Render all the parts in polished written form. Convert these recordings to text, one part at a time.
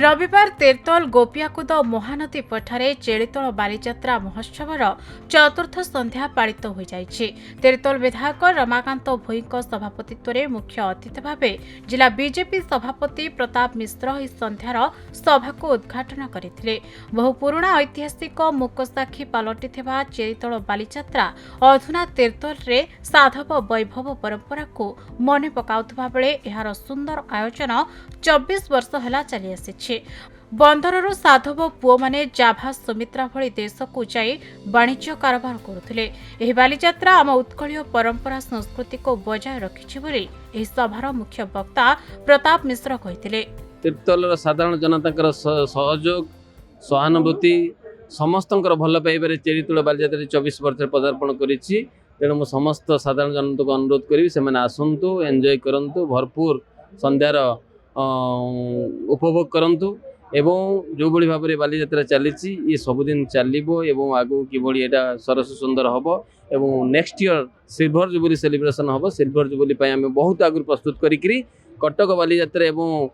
रविवार तेरतोल गोपियाकुद महानदी पठारे चेलितोल बालीजात्रा महोत्सवर चतुर्थ संध्या पालित हो जाइछि। तेरतोल विधायक रमाकांत भोईଙ୍କ सभापतित्व मुख्य अतिथि भाव जिला बीजेपी सभापति प्रताप मिश्र इस संध्यार सभा को उद्घाटन करथिले। बहु पुराणा ऐतिहासिक मूकसाक्षी पलटिथिबा चेलितोल बालीजात्रा अधुना तेरतोल रे साधव वैभव परंपरा को मने पकाउथबा बेले एहार सुंदर आयोजन 24 वर्ष होला चली आसी। बंदरर साधव पुओ माने जाभा सुमित्रा भली देश को जाई वाणिज्य कारोबार करुथिले। एही बालीजात्रा आम उत्कलीय परंपरा संस्कृति को बजाय रखिछि बोली एही सभार मुख्य वक्ता प्रताप मिश्र कहिथिले। तीर्थलर साधारण जनतांकर सहयोग सहानुभूति समस्तंकर भल पाइबारे चेरितोल बालीजात्रा 24 वर्ष पदार्पण करिछि। तेणु मु समस्त साधारण जनता को अनुरोध करी से आसतु एंजॉय करंतु भरपूर संध्यार उपभोग करंतु एवं जो भली भाव में बालीजात्रा चली ये सबुदिन चलो एवं आगू किभली एटा सरस सुंदर हम एवं next year silver jubilee celebration हम। सिल्वर जुबली आम बहुत आगु प्रस्तुत करी कटक बालीजात्रा एवं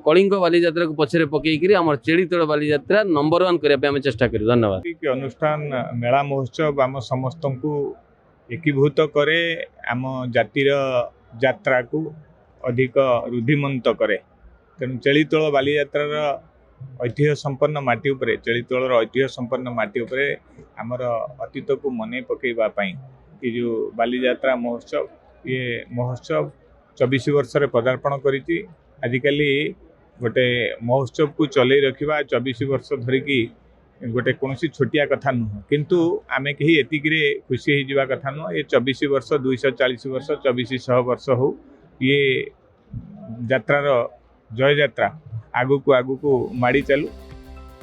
कलिंग बालीजात्रा को पछरे पकईकरी आम चेलितोल बालीजात्रा नंबर 1 करने चेष्टा करूँ। धन्यवाद। अनुष्ठान मेला महोत्सव आम समस्त को एकीभूत करे आम जातिर यात्रा को अधिक रुद्धिमंत करे। तेणु चेलितोल बालीजात्रार ऐतिह्य संपन्न माटी उपरे चेलितोलर ऐतिह्य संपन्न माटी उपरे आमर अतीत को मने पकेबा पई ये जो बालीजात्रा महोत्सव ये महोत्सव 24 वर्ष रे पदार्पण करिछि। आजिकली गोटे महोत्सव को चलै रखिबा 24 वर्ष धरिकी गोटे कौनसी छोटिया कथा नुह, किंतु आमे कहीं एतिकरे खुशी हो जावा कथा नुह। ये 24 वर्ष 240 वर्ष 2400 वर्ष हो ये यात्रार जय यात्रा आगु को माड़ी चलू।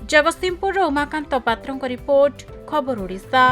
जगतसिंहपुर उमाकांत पात्रों रिपोर्ट खबर ओडिशा।